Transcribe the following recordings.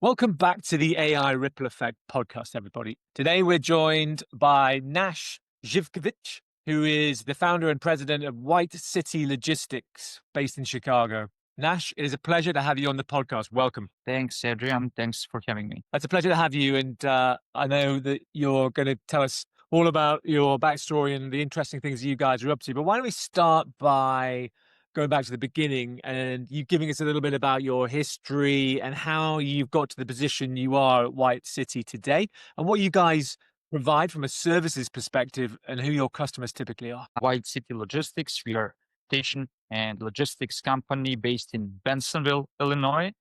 Welcome back to the AI Ripple Effect podcast, everybody. Today we're joined by Nash Zivkovic, who is the founder and president of White City Logistics based in Chicago. Nash, it is a pleasure to have you on the podcast. Welcome. Thanks, Adrian. Thanks for having me. It's a pleasure to have you. And I know that you're going to tell us all about your backstory and the interesting things you guys are up to. But why don't we start by going back to the beginning and you giving us a little bit about your history and how you've got to the position you are at White City today and what you guys provide from a services perspective and who your customers typically are. White City Logistics, we are a station and logistics company based in Bensenville, Illinois.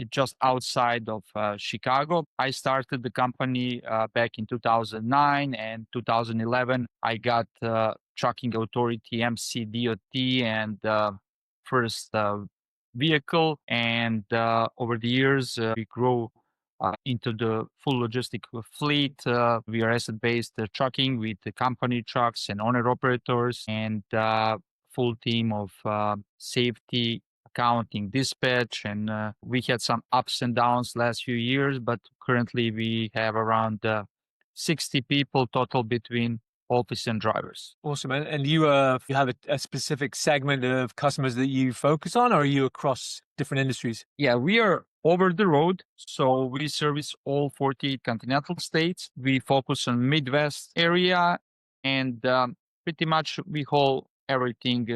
It's just outside of Chicago. I started the company back in 2009 and 2011. I got Trucking Authority, MCDOT, and first vehicle. And over the years, we grew into the full logistic fleet. We are asset-based trucking with the company trucks and owner-operators and full team of safety, accounting, dispatch. And we had some ups and downs last few years, but currently we have around 60 people total between office and drivers. Awesome. And you have a specific segment of customers that you focus on, or are you across different industries? Yeah, we are over the road. So we service all 48 continental states. We focus on Midwest area and pretty much we haul everything.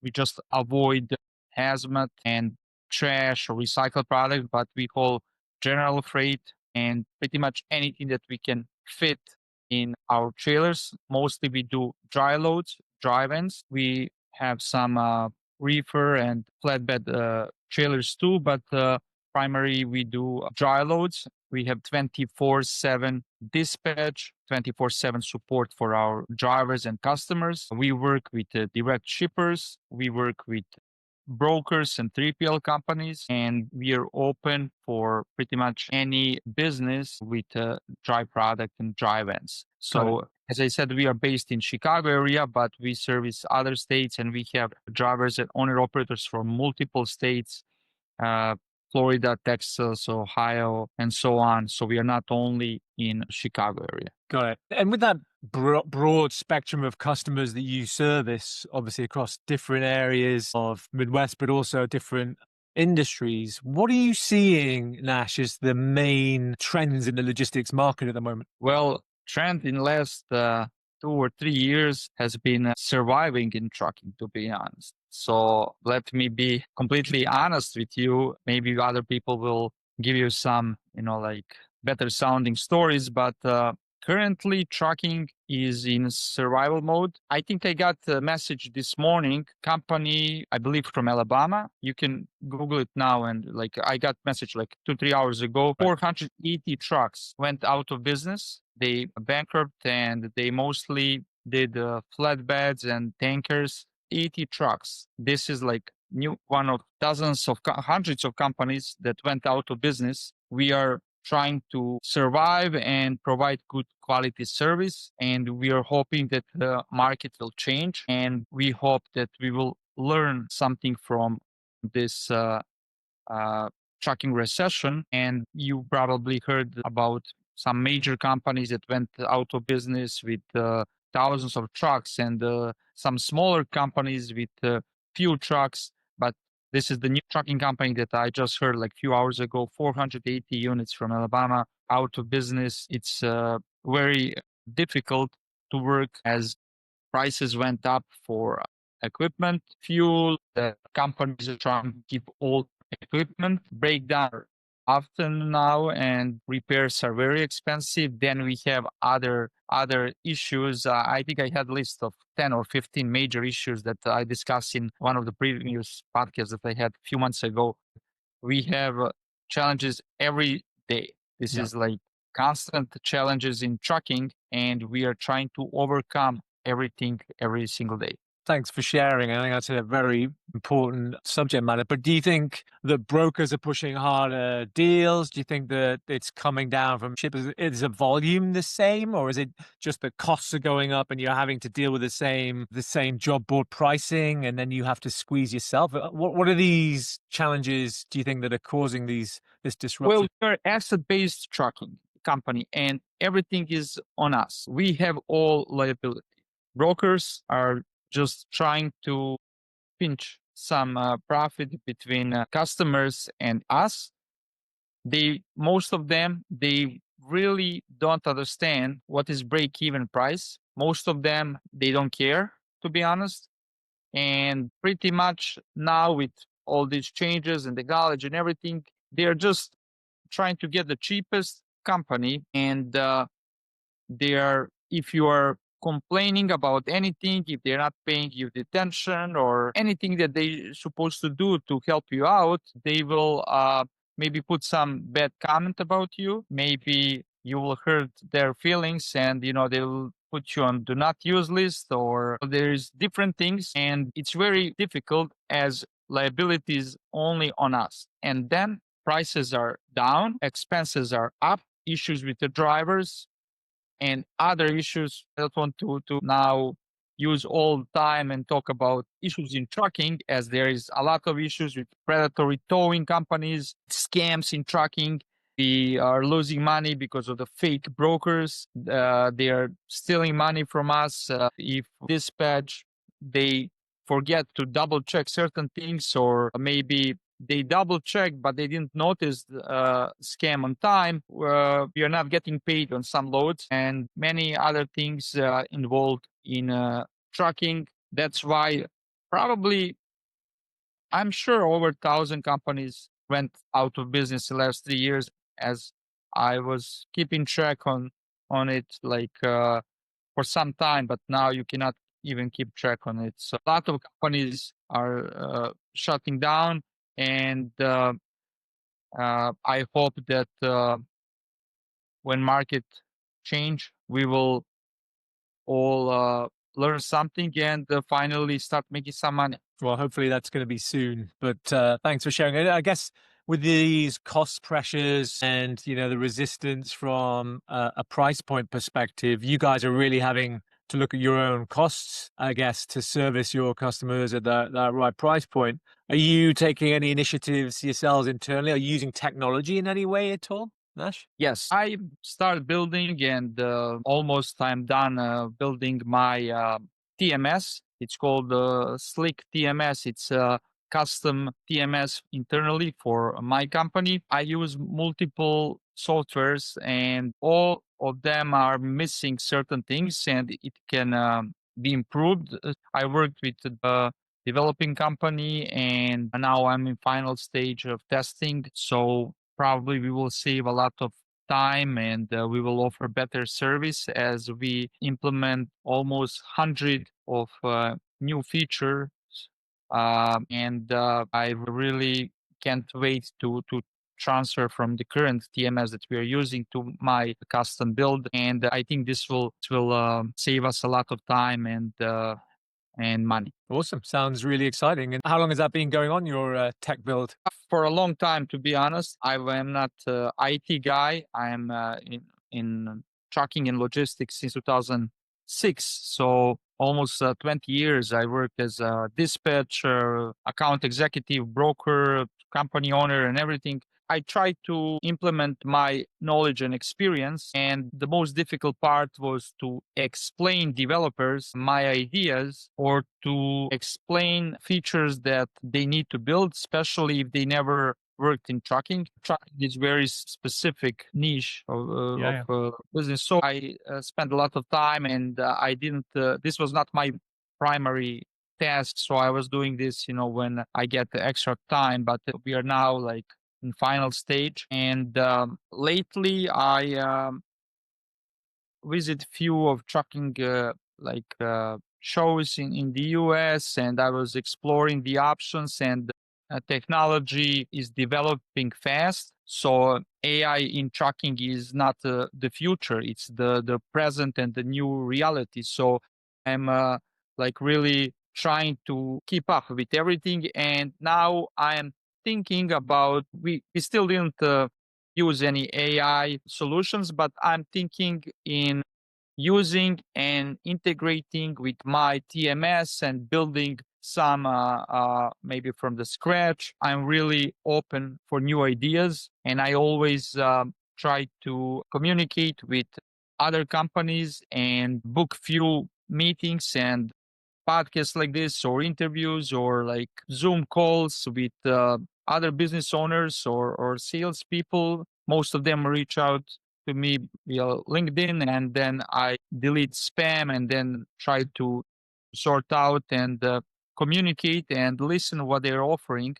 We just avoid hazmat and trash or recycled products, but we haul general freight and pretty much anything that we can fit in our trailers. Mostly we do dry loads, dry vans. We have some reefer and flatbed trailers too, but primary we do dry loads. We have 24/7 dispatch, 24/7 support for our drivers and customers. We work with direct shippers. We work with brokers and 3PL companies, and we are open for pretty much any business with dry product and dry vans. So as I said, we are based in Chicago area, but we service other states and we have drivers and owner operators from multiple states, Florida, Texas, Ohio, and so on. So we are not only in Chicago area. Got it. And with that broad spectrum of customers that you service, obviously across different areas of Midwest, but also different industries, what are you seeing, Nash, as the main trends in the logistics market at the moment? Well, trend in last 2 or 3 years has been surviving in trucking, to be honest. So let me be completely honest with you. Maybe other people will give you some, better sounding stories, but currently trucking is in survival mode. I think I got a message this morning, company, I believe from Alabama. You can Google it now. And I got message 2-3 hours ago, 480 trucks went out of business. They bankrupt and they mostly did flatbeds and tankers. 80 trucks. This is one of hundreds of companies that went out of business. We are trying to survive and provide good quality service. And we are hoping that the market will change. And we hope that we will learn something from this trucking recession. And you probably heard about some major companies that went out of business with thousands of trucks and some smaller companies with few trucks. But this is the new trucking company that I just heard a few hours ago, 480 units from Alabama out of business. It's very difficult to work as prices went up for equipment, fuel. The companies are trying to keep old equipment, break down often now, and repairs are very expensive. Then we have other issues. I think I had a list of 10 or 15 major issues that I discussed in one of the previous podcasts that I had a few months ago. We have challenges every day. This is constant challenges in trucking, and we are trying to overcome everything every single day. Thanks for sharing. I think that's a very important subject matter. But do you think that brokers are pushing harder deals? Do you think that it's coming down from shippers? Is the volume the same, or is it just the costs are going up and you're having to deal with the same job board pricing, and then you have to squeeze yourself? What are these challenges? Do you think that are causing this Well, disruption? we're asset-based trucking company and everything is on us. We have all liability. Brokers are just trying to pinch some profit between customers and us. Most of them, they really don't understand what is break-even price. Most of them, they don't care, to be honest. And pretty much now with all these changes and technology and everything, they're just trying to get the cheapest company. And they are, if you are complaining about anything, if they're not paying you the attention or anything that they're supposed to do to help you out, they will maybe put some bad comment about you. Maybe you will hurt their feelings, and they will put you on do not use list, or there's different things, and it's very difficult as liabilities only on us. And then prices are down, expenses are up, issues with the drivers and other issues. I don't want to now use all the time and talk about issues in trucking, as there is a lot of issues with predatory towing companies, scams in trucking. We are losing money because of the fake brokers. They are stealing money from us. If dispatch, they forget to double check certain things, or maybe they double check but they didn't notice the scam on time. We are not getting paid on some loads and many other things involved in trucking. That's why probably, I'm sure, over 1,000 companies went out of business the last 3 years, as I was keeping track on it, like for some time, but now you cannot even keep track on it. So a lot of companies are shutting down, and I hope that when market change, we will all learn something and finally start making some money. Well, hopefully that's going to be soon. But thanks for sharing it. I guess with these cost pressures and the resistance from a price point perspective, you guys are really having to look at your own costs, I guess, to service your customers at that right price point. Are you taking any initiatives yourselves internally? Are you using technology in any way at all, Nash? Yes, I started building, and almost I'm done building my TMS. It's called Slick TMS. It's a custom TMS internally for my company. I use multiple softwares, and all of them are missing certain things, and it can be improved. I worked with the developing company, and now I'm in final stage of testing. So probably we will save a lot of time, and we will offer better service as we implement almost 100 of new features. And I really can't wait to transfer from the current TMS that we are using to my custom build. And I think this will save us a lot of time and money. Awesome. Sounds really exciting. And how long has that been going on, your tech build? For a long time, to be honest. I am not an IT guy. I am in trucking and logistics since 2006. So almost 20 years. I worked as a dispatcher, account executive, broker, company owner, and everything. I try to implement my knowledge and experience. And the most difficult part was to explain developers my ideas, or to explain features that they need to build, especially if they never worked in trucking. Trucking is very specific niche Yeah. of business. So I spent a lot of time, and I didn't, this was not my primary task. So I was doing this, when I get the extra time, but we are now like in final stage. And lately I visit few of trucking shows in the US, and I was exploring the options, and technology is developing fast. So AI in trucking is not the future, it's the present and the new reality. So I'm like really trying to keep up with everything. And now I am thinking about, we still didn't use any AI solutions, but I'm thinking in using and integrating with my TMS and building some maybe from the scratch. I'm really open for new ideas, and I always try to communicate with other companies and book few meetings and podcasts like this, or interviews, or like Zoom calls with other business owners or salespeople. Most of them reach out to me via LinkedIn, and then I delete spam and then try to sort out and communicate and listen what they're offering,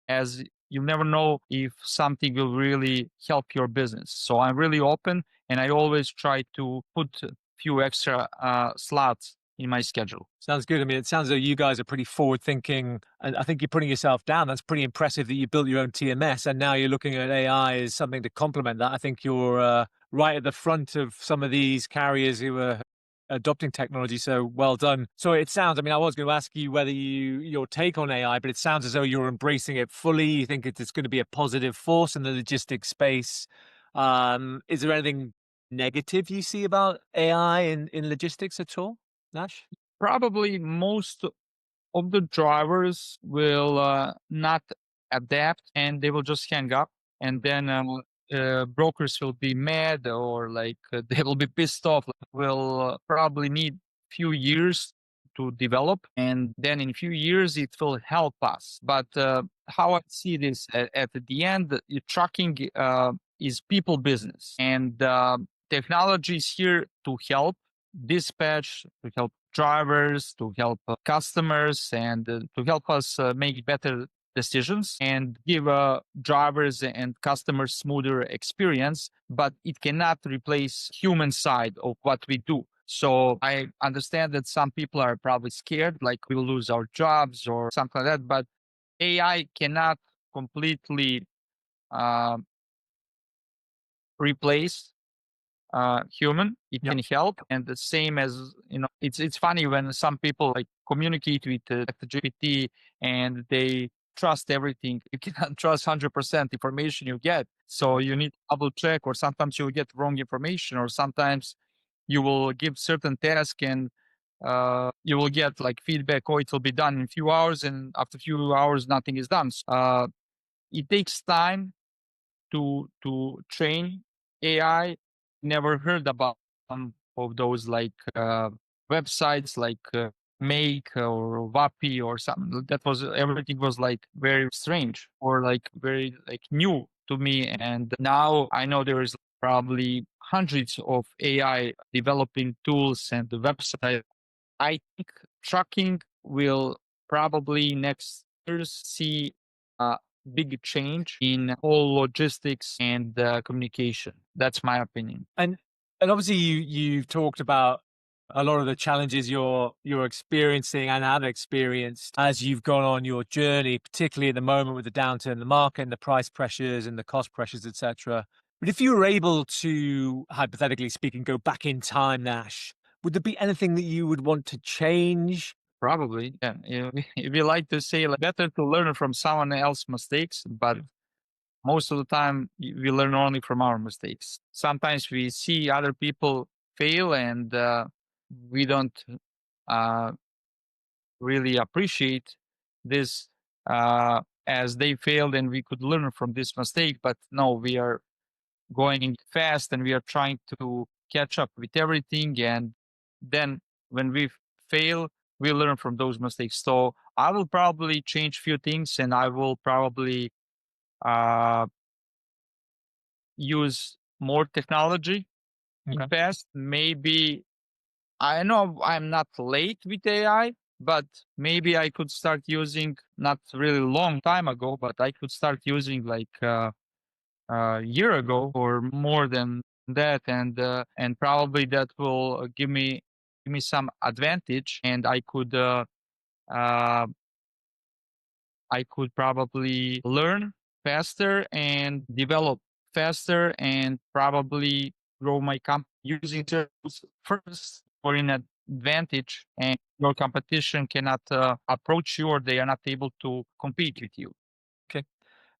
as you never know if something will really help your business. So I'm really open, and I always try to put a few extra slots in my schedule. Sounds good. I mean, it sounds like you guys are pretty forward thinking, and I think you're putting yourself down. That's pretty impressive that you built your own TMS, and now you're looking at AI as something to complement that. I think you're right at the front of some of these carriers who are adopting technology. So well done. So it sounds. I mean, I was going to ask you whether your take on AI, but it sounds as though you're embracing it fully. You think it's going to be a positive force in the logistics space. Is there anything negative you see about AI in logistics at all, Nash? Probably most of the drivers will not adapt, and they will just hang up, and then brokers will be mad, or like they will be pissed off. Will probably need few years to develop, and then in a few years it will help us. But how I see this at the end, trucking is people business, and technology is here to help dispatch, to help drivers, to help customers, and to help us make better decisions and give drivers and customers smoother experience. But it cannot replace human side of what we do. So I understand that some people are probably scared, like we'll lose our jobs or something like that. But AI cannot completely uh, replace human. It Yeah. can help, and the same as, it's funny when some people like communicate with the GPT, and they trust everything. You cannot trust 100% information you get, so you need to double check, or sometimes you will get wrong information, or sometimes you will give certain task, and you will get like feedback, oh, it will be done in a few hours, and after a few hours nothing is done. It takes time to train AI. Never heard about some of those like websites like Make or Vapi or something. That was, everything was like very strange, or like very like new to me. And now I know there is probably hundreds of AI developing tools and the website. I think trucking will probably next years see a big change in whole logistics and communication. That's my opinion. And obviously you've talked about a lot of the challenges you're experiencing and have experienced as you've gone on your journey, particularly at the moment with the downturn in the market and the price pressures and the cost pressures, etc. But if you were able to, hypothetically speaking, go back in time, Nash, would there be anything that you would want to change? Probably, yeah. We like to say like better to learn from someone else's mistakes, but most of the time we learn only from our mistakes. Sometimes we see other people fail, and we don't uh, really appreciate this as they failed, and we could learn from this mistake. But no, we are going fast, and we are trying to catch up with everything. And then when we fail, we learn from those mistakes. So I will probably change few things, and I will probably uh, use more technology in Okay. past. Maybe, I know I'm not late with AI, but maybe I could start using, not really long time ago, but I could start using like a year ago or more than that, and probably that will give me some advantage, and uh, I could probably learn faster and develop faster, and probably grow my company using tools first, or in advantage and your competition cannot approach you or they are not able to compete with you. Okay.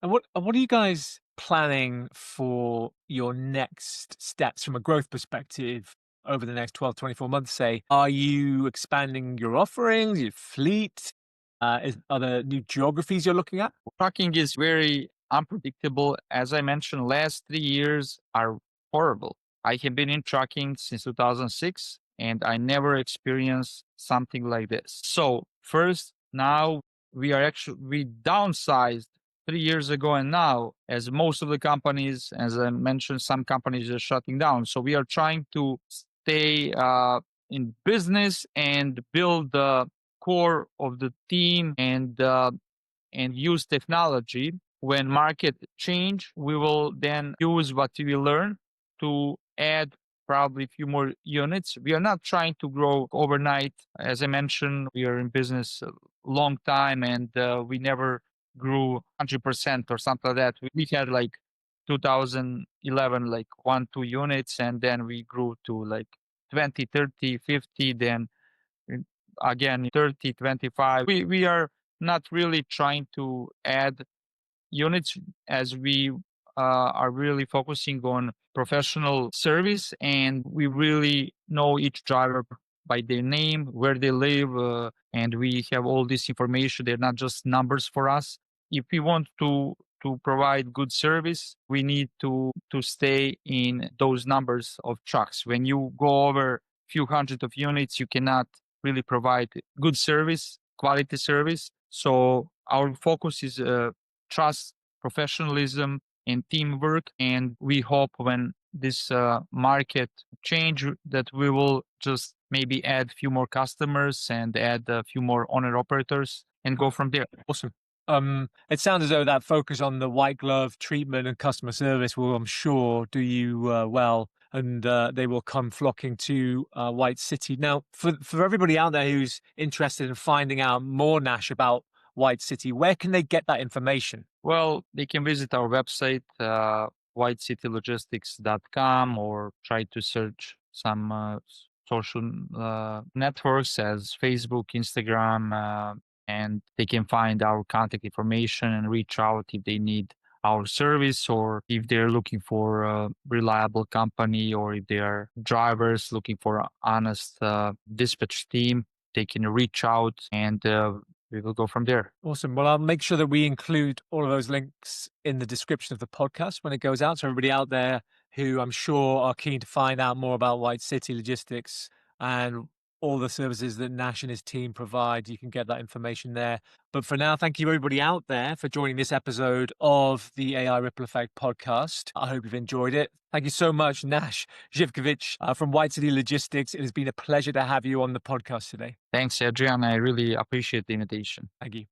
And what are you guys planning for your next steps from a growth perspective over the next 12, 24 months, say? Are you expanding your offerings, your fleet? Are there new geographies you're looking at? Trucking is very unpredictable. As I mentioned, last 3 years are horrible. I have been in trucking since 2006 and I never experienced something like this. So first, now we downsized 3 years ago and now, as most of the companies, as I mentioned, some companies are shutting down. So we are trying to stay in business and build the core of the team and use technology. When market change, we will then use what we learn to add probably a few more units. We are not trying to grow overnight. As I mentioned, we are in business a long time and we never grew 100% or something like that. We had like 2011, like 1, 2 units, and then we grew to like 20, 30, 50, then mm, again 30, 25. We are not really trying to add units as we are really focusing on professional service and we really know each driver by their name, where they live, and we have all this information. They're not just numbers for us. If we want to provide good service, we need to stay in those numbers of trucks. When you go over few hundred of units, you cannot really provide good service, quality service. So our focus is trust, professionalism, and teamwork. And we hope when this market change that we will just maybe add a few more customers and add a few more owner operators and go from there. Awesome. It sounds as though that focus on the white glove treatment and customer service will, I'm sure, do you well, and they will come flocking to White City. Now, for everybody out there who's interested in finding out more, Nash, about White City, where can they get that information? Well, they can visit our website, whitecitylogistics.com, or try to search some social networks as Facebook, Instagram, and they can find our contact information and reach out if they need our service or if they're looking for a reliable company or if they are drivers looking for an honest dispatch team. They can reach out and we will go from there. Awesome. Well, I'll make sure that we include all of those links in the description of the podcast when it goes out. So everybody out there who I'm sure are keen to find out more about White City Logistics and all the services that Nash and his team provide, you can get that information there. But for now, thank you everybody out there for joining this episode of the AI Ripple Effect podcast. I hope you've enjoyed it. Thank you so much, Nash Zivkovic from White City Logistics. It has been a pleasure to have you on the podcast today. Thanks, Adrian. I really appreciate the invitation. Thank you.